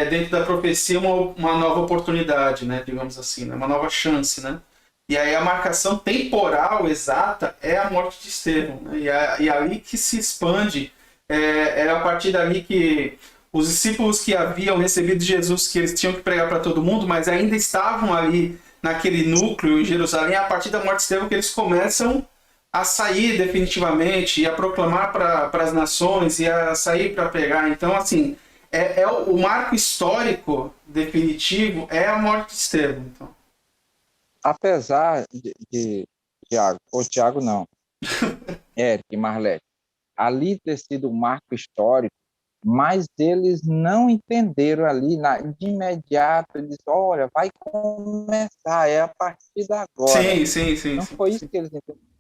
S4: dentro da profecia uma nova oportunidade, né, digamos assim, né, uma nova chance, né? E aí a marcação temporal exata é a morte de Estevão, né? E ali que se expande, é a partir dali que os discípulos que haviam recebido Jesus, que eles tinham que pregar para todo mundo, mas ainda estavam ali naquele núcleo em Jerusalém, a partir da morte de Estevão que eles começam a sair definitivamente e a proclamar para as nações e a sair para pregar. Então, assim, o marco histórico definitivo é a morte de Estevão. Então.
S2: Apesar de Tiago, ou Tiago não, Eric e Marlete, ali ter sido um marco histórico, mas eles não entenderam ali de imediato, eles olha, vai começar, é a partir de agora.
S4: Sim.
S2: Não foi isso que eles entenderam.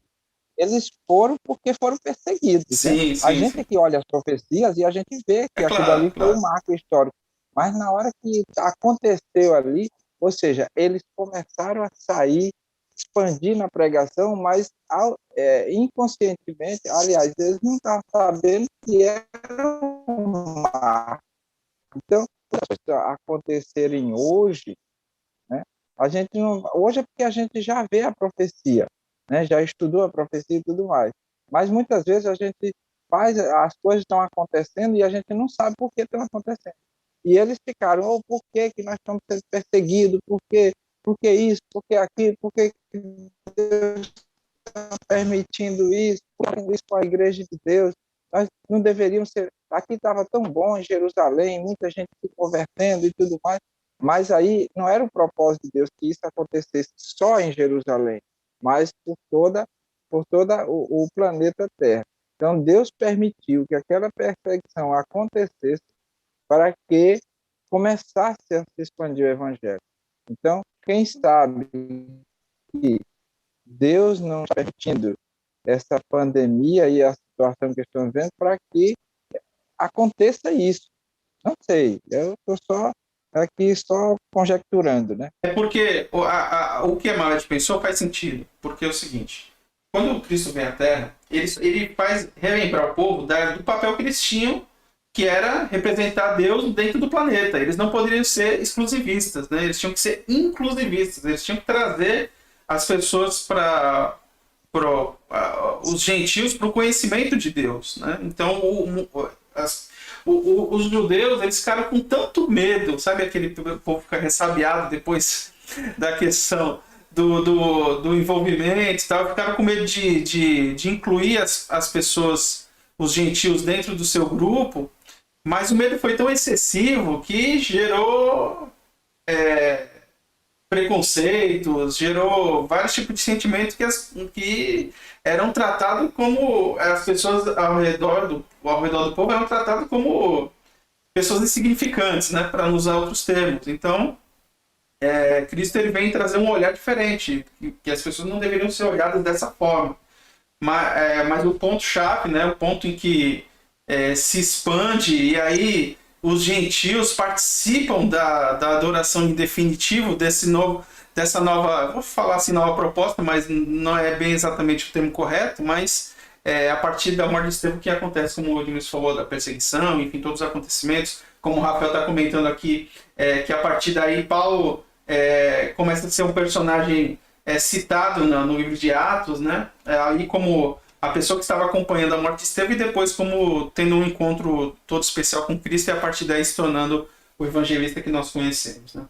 S2: Eles foram porque foram perseguidos.
S4: Sim,
S2: a gente aqui olha as profecias e a gente vê que aquilo ali foi um marco histórico. Mas na hora que aconteceu ali, ou seja, eles começaram a sair, expandir na pregação, mas inconscientemente, aliás, eles não estavam sabendo que era um marco. Então, acontecerem hoje, né, a gente não, hoje é porque a gente já vê a profecia, né, já estudou a profecia e tudo mais. Mas muitas vezes a gente faz, as coisas estão acontecendo e a gente não sabe por que estão acontecendo. E eles ficaram, por que nós estamos sendo perseguidos? Por que isso? Por que aquilo? Por que Deus está permitindo isso? Isso com a igreja de Deus? Nós não deveríamos ser... Aqui estava tão bom em Jerusalém, muita gente se convertendo e tudo mais, mas aí não era o propósito de Deus que isso acontecesse só em Jerusalém, mas por por todo o planeta Terra. Então, Deus permitiu que aquela perseguição acontecesse para que começasse a se expandir o Evangelho. Então, quem sabe que Deus não está permitindo essa pandemia e a situação que estamos vendo para que aconteça isso. Não sei, eu estou só aqui só conjecturando, né?
S4: É porque o que a Maled pensou faz sentido. Porque é o seguinte, quando o Cristo vem à Terra, ele faz relembrar o povo do papel que eles tinham, que era representar Deus dentro do planeta. Eles não poderiam ser exclusivistas, né? Eles tinham que ser inclusivistas. Eles tinham que trazer as pessoas os gentios para o conhecimento de Deus, né? Então, os judeus, eles ficaram com tanto medo, sabe? Aquele povo fica ressabiado depois da questão do envolvimento e tal, ficaram com medo de incluir as pessoas, os gentios, dentro do seu grupo, mas o medo foi tão excessivo que gerou preconceitos, gerou vários tipos de sentimentos que eram tratados como as pessoas ao redor do povo eram tratadas como pessoas insignificantes, né, para não usar outros termos. Então, Cristo ele vem trazer um olhar diferente, que as pessoas não deveriam ser olhadas dessa forma. Mas o ponto-chave, né, o ponto em que se expande e aí os gentios participam da adoração em definitivo dessa nova, vou falar assim, nova proposta, mas não é bem exatamente o termo correto, mas a partir da morte de Estevão que acontece, como o Edmilson falou, da perseguição, enfim, todos os acontecimentos, como o Rafael está comentando aqui, que a partir daí Paulo começa a ser um personagem citado no livro de Atos, né? Aí como a pessoa que estava acompanhando a morte de Estevão e depois como tendo um encontro todo especial com Cristo e a partir daí se tornando o evangelista que nós conhecemos, né?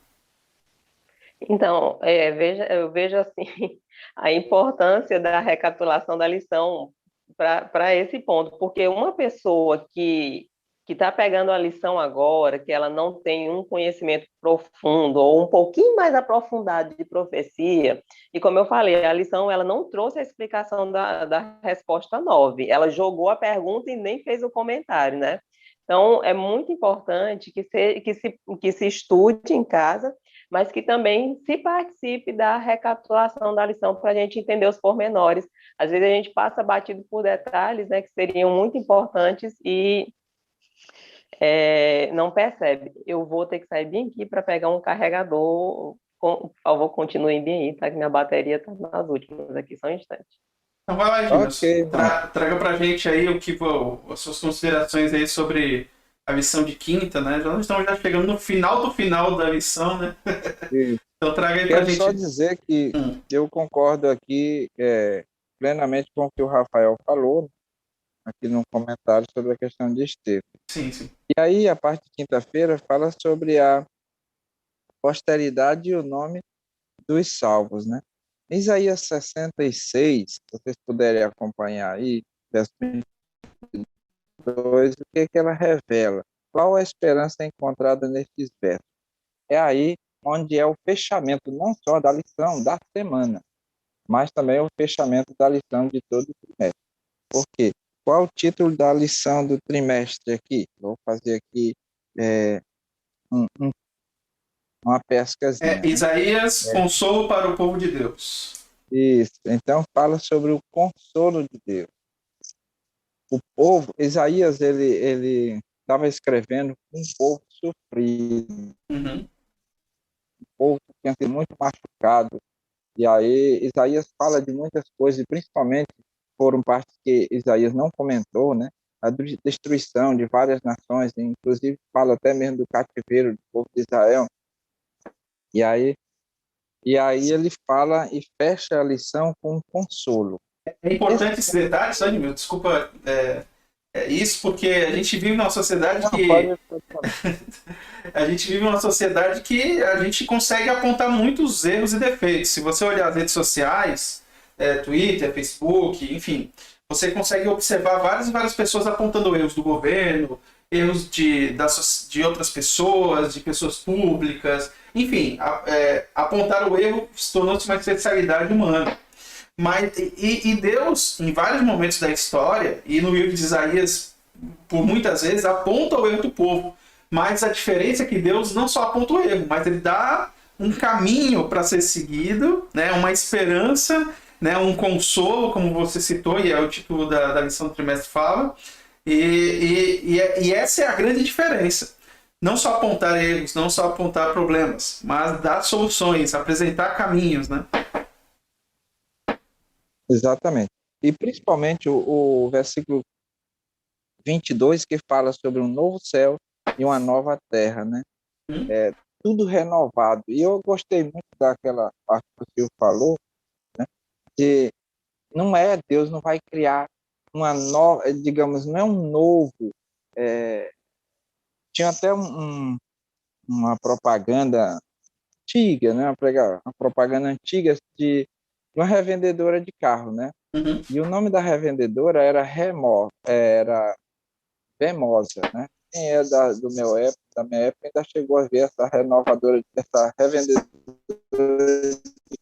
S1: Então, eu vejo assim a importância da recapitulação da lição para esse ponto, porque uma pessoa que está pegando a lição agora, que ela não tem um conhecimento profundo ou um pouquinho mais aprofundado de profecia, e como eu falei, a lição ela não trouxe a explicação da resposta 9, ela jogou a pergunta e nem fez o comentário, né? Então, é muito importante que se estude em casa, mas que também se participe da recapitulação da lição para a gente entender os pormenores. Às vezes a gente passa batido por detalhes, né, que seriam muito importantes e não percebe. Eu vou ter que sair bem aqui para pegar um carregador. Por favor, continuem bem aí, tá? Que minha bateria está nas últimas aqui, só um instante.
S4: Então vai lá, Edmilson.
S2: Okay,
S4: traga pra gente aí as suas considerações aí sobre a lição de quinta, né? Já estamos chegando no final do final da lição, né? Então traga aí pra gente.
S2: Quero só dizer que eu concordo aqui plenamente com o que o Rafael falou, aqui no comentário sobre a questão de Estevão.
S4: Sim, sim.
S2: E aí, a parte de quinta-feira fala sobre a posteridade e o nome dos salvos, né? Isaías 66, se vocês puderem acompanhar aí, verso 22, o que ela revela? Qual a esperança encontrada nestes versos? É aí onde é o fechamento, não só da lição da semana, mas também o fechamento da lição de todo o trimestre. Por quê? Qual é o título da lição do trimestre aqui? Vou fazer aqui uma pescazinha.
S4: Isaías, consolo para o povo de Deus.
S2: Isso. Então fala sobre o consolo de Deus. O povo, Isaías, ele estava escrevendo um povo sofrido, um povo que tinha sido muito machucado. E aí Isaías fala de muitas coisas, e principalmente foram partes que Isaías não comentou, né? A destruição de várias nações, inclusive fala até mesmo do cativeiro do povo de Israel. E aí ele fala e fecha a lição com um consolo.
S4: É importante esse detalhe, só Edmilson, desculpa isso, porque a gente vive numa sociedade a gente vive numa sociedade que a gente consegue apontar muitos erros e defeitos. Se você olhar as redes sociais, Twitter, Facebook, enfim, você consegue observar várias pessoas apontando erros do governo, erros de outras pessoas, de pessoas públicas, enfim, apontar o erro se tornou-se uma especialidade humana. Mas, e Deus, em vários momentos da história, e no livro de Isaías, por muitas vezes, aponta o erro do povo. Mas a diferença é que Deus não só aponta o erro, mas ele dá um caminho para ser seguido, né? Uma esperança, né? Um consolo, como você citou, e é o título da lição do trimestre fala. E essa é a grande diferença. Não só apontar erros, não só apontar problemas, mas dar soluções, apresentar caminhos, né?
S2: Exatamente. E principalmente o versículo 22, que fala sobre um novo céu e uma nova terra, né? É tudo renovado. E eu gostei muito daquela parte que o Silvio falou, né? Que não é, Deus não vai criar uma nova, digamos, não é um novo. Tinha até uma propaganda antiga, né? Uma propaganda antiga de uma revendedora de carro, né?
S4: Uhum.
S2: E o nome da revendedora era Vemosa, né? Quem é da minha época ainda chegou a ver essa revendedora de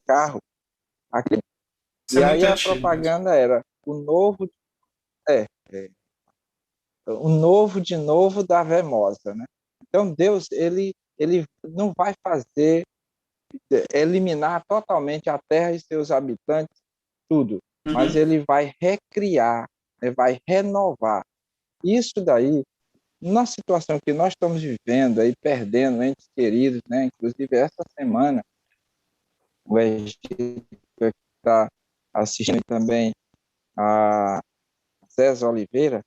S2: carro aqui.
S4: Isso
S2: E
S4: é
S2: aí
S4: muito
S2: a
S4: antigo.
S2: propaganda era é, o novo de novo da Vemosa, né? Então Deus, ele não vai eliminar totalmente a terra e seus habitantes, tudo, mas ele vai recriar, ele vai renovar. Isso daí, na situação que nós estamos vivendo aí, perdendo entes queridos, né? Inclusive essa semana, o Egito está assistindo também a César Oliveira,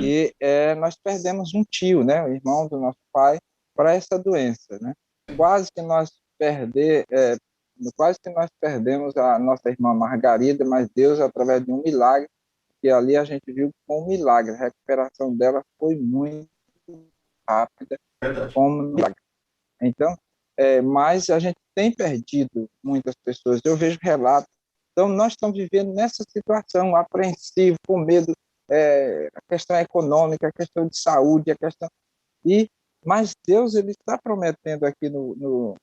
S2: e nós perdemos um tio, né? O irmão do nosso pai, para essa doença, né? Quase que nós perdemos a nossa irmã Margarida, mas Deus, através de um milagre, que ali a gente viu que foi um milagre, a recuperação dela foi muito rápida, como um milagre. Então, mas a gente tem perdido muitas pessoas, eu vejo relatos. Então, nós estamos vivendo nessa situação, apreensivo, com medo, a questão econômica, a questão de saúde, mas Deus, ele está prometendo aqui no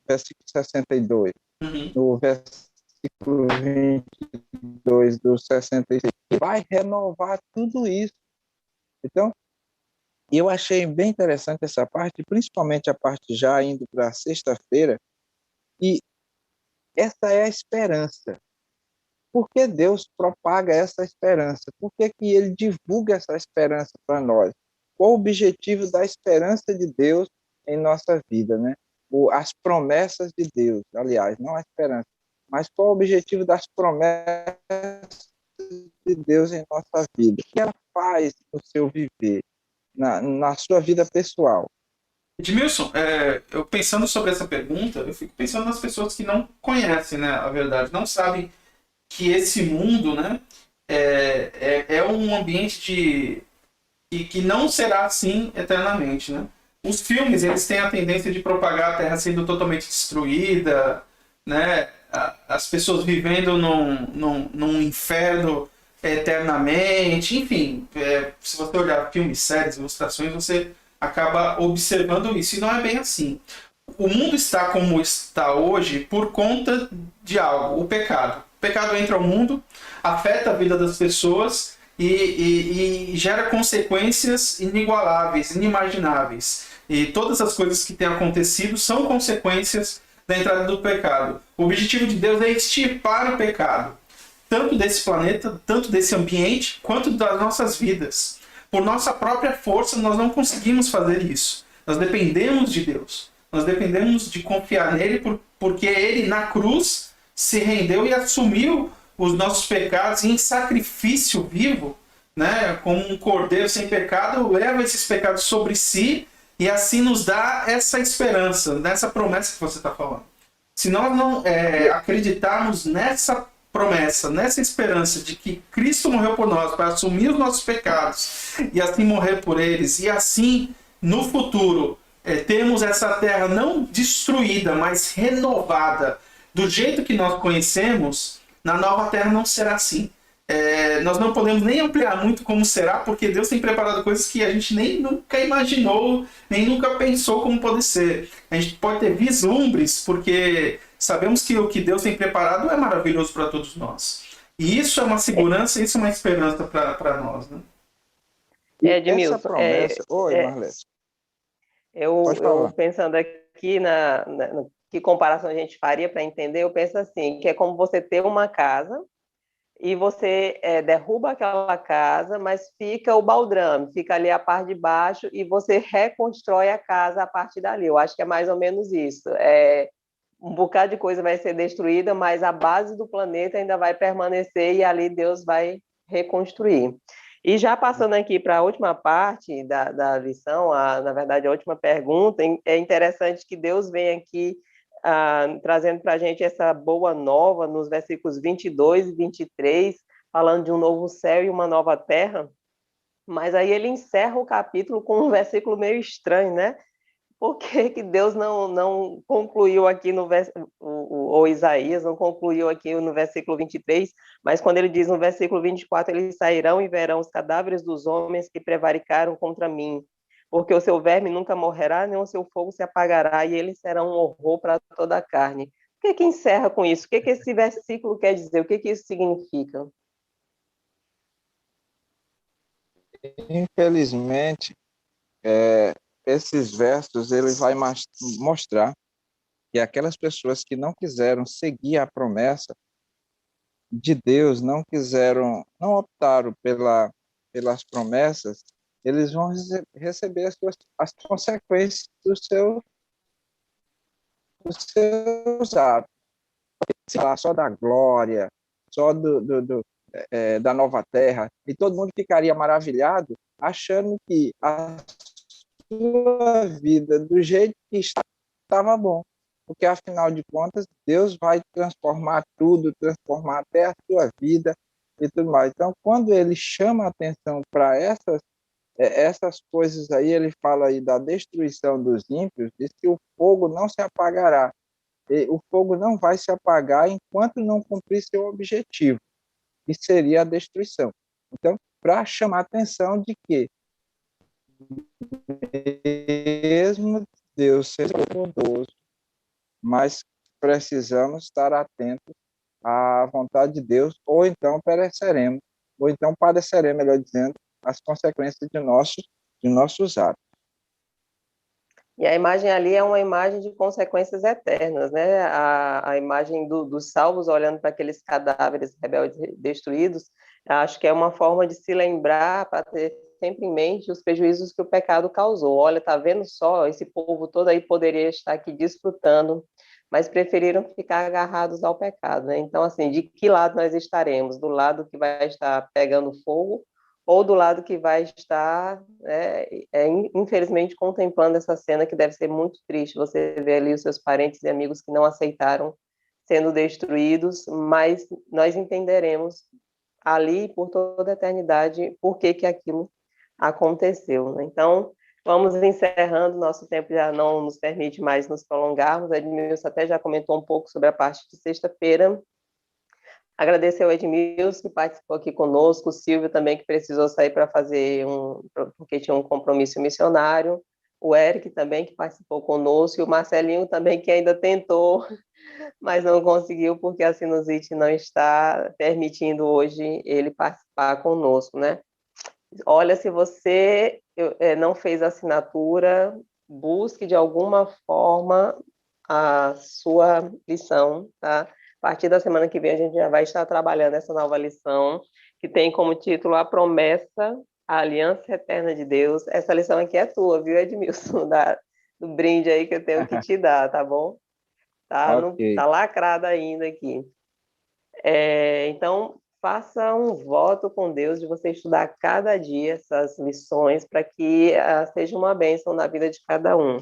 S2: versículo 62, no versículo 22 do 66, que vai renovar tudo isso. Então, eu achei bem interessante essa parte, principalmente a parte já indo para sexta-feira, e essa é a esperança. Por que Deus propaga essa esperança? Por que ele divulga essa esperança para nós? Qual o objetivo da esperança de Deus em nossa vida, né? As promessas de Deus, aliás, não a esperança, mas qual o objetivo das promessas de Deus em nossa vida? O que ela faz no seu viver, na sua vida pessoal?
S4: Edmilson, eu pensando sobre essa pergunta, eu fico pensando nas pessoas que não conhecem, né, a verdade, não sabem que esse mundo, né, é um ambiente que não será assim eternamente, né? Os filmes, eles têm a tendência de propagar a Terra sendo totalmente destruída, né? As pessoas vivendo num inferno eternamente, enfim, se você olhar filmes, séries, ilustrações, você acaba observando isso, e não é bem assim. O mundo está como está hoje por conta de algo, o pecado. O pecado entra ao mundo, afeta a vida das pessoas e gera consequências inigualáveis, inimagináveis. E todas as coisas que têm acontecido são consequências da entrada do pecado. O objetivo de Deus é extirpar o pecado, tanto desse planeta, tanto desse ambiente, quanto das nossas vidas. Por nossa própria força, nós não conseguimos fazer isso. Nós dependemos de Deus. Nós dependemos de confiar nele, porque ele, na cruz, se rendeu e assumiu os nossos pecados em sacrifício vivo, né? Como um cordeiro sem pecado, leva esses pecados sobre si e assim nos dá essa esperança, nessa promessa que você está falando. Se nós não acreditarmos nessa promessa, nessa esperança de que Cristo morreu por nós para assumir os nossos pecados e assim morrer por eles, e assim no futuro termos essa terra não destruída, mas renovada do jeito que nós conhecemos, na nova terra não será assim. Nós não podemos nem ampliar muito como será, porque Deus tem preparado coisas que a gente nem nunca imaginou, nem nunca pensou como pode ser. A gente pode ter vislumbres, porque sabemos que o que Deus tem preparado é maravilhoso para todos nós. E isso é uma segurança, isso é uma esperança para nós, né?
S2: Essa
S1: Edmilson,
S2: promessa... Oi, Marlene. Pode
S1: eu
S2: falar.
S1: pensando aqui que comparação a gente faria para entender, eu penso assim, que é como você ter uma casa e você derruba aquela casa, mas fica o baldrame, fica ali a parte de baixo e você reconstrói a casa a partir dali. Eu acho que é mais ou menos isso. Um bocado de coisa vai ser destruída, mas a base do planeta ainda vai permanecer e ali Deus vai reconstruir. E já passando aqui para a última parte da lição, na verdade, a última pergunta, é interessante que Deus vem aqui trazendo para a gente essa boa nova nos versículos 22 e 23, falando de um novo céu e uma nova terra, mas aí ele encerra o capítulo com um versículo meio estranho, né? Por que que Deus não concluiu aqui ou Isaías não concluiu aqui no versículo 23, mas quando ele diz no versículo 24, eles sairão e verão os cadáveres dos homens que prevaricaram contra mim, porque o seu verme nunca morrerá, nem o seu fogo se apagará, e eles serão um horror para toda a carne. O que que encerra com isso? O que que esse versículo quer dizer? O que que isso significa?
S2: Infelizmente, esses versos ele vai mostrar que aquelas pessoas que não quiseram seguir a promessa de Deus, não optaram pelas promessas, eles vão receber as consequências dos seus atos. Sei lá, só da glória, só da nova terra, e todo mundo ficaria maravilhado, achando que a sua vida, do jeito que estava bom. Porque, afinal de contas, Deus vai transformar tudo, transformar até a sua vida e tudo mais. Então, quando ele chama a atenção para essas coisas aí, ele fala aí da destruição dos ímpios, diz que o fogo não se apagará. E o fogo não vai se apagar enquanto não cumprir seu objetivo, que seria a destruição. Então, para chamar a atenção de que mesmo Deus seja bondoso, mas precisamos estar atentos à vontade de Deus, ou então pereceremos, ou então padeceremos, melhor dizendo, as consequências de nossos atos.
S1: E a imagem ali é uma imagem de consequências eternas, né? A imagem dos salvos olhando para aqueles cadáveres rebeldes destruídos, acho que é uma forma de se lembrar, para ter sempre em mente os prejuízos que o pecado causou. Olha, tá vendo só? Esse povo todo aí poderia estar aqui desfrutando, mas preferiram ficar agarrados ao pecado, né? Então, assim, de que lado nós estaremos? Do lado que vai estar pegando fogo ou do lado que vai estar, infelizmente, contemplando essa cena que deve ser muito triste, você vê ali os seus parentes e amigos que não aceitaram sendo destruídos, mas nós entenderemos ali, por toda a eternidade, por que que aquilo aconteceu, né? Então, vamos encerrando, nosso tempo já não nos permite mais nos prolongarmos, a Edmilson até já comentou um pouco sobre a parte de sexta-feira. Agradecer ao Edmilson, que participou aqui conosco, o Silvio também, que precisou sair para fazer porque tinha um compromisso missionário, o Eric também, que participou conosco, e o Marcelinho também, que ainda tentou, mas não conseguiu, porque a sinusite não está permitindo hoje ele participar conosco, né? Olha, se você não fez assinatura, busque de alguma forma a sua lição, tá? A partir da semana que vem a gente já vai estar trabalhando essa nova lição, que tem como título A Promessa, a Aliança Eterna de Deus. Essa lição aqui é tua, viu, Edmilson? Do brinde aí que eu tenho que te dar, tá bom?
S2: Ok.
S1: Tá lacrada ainda aqui. Então, faça um voto com Deus de você estudar cada dia essas lições para que seja uma bênção na vida de cada um.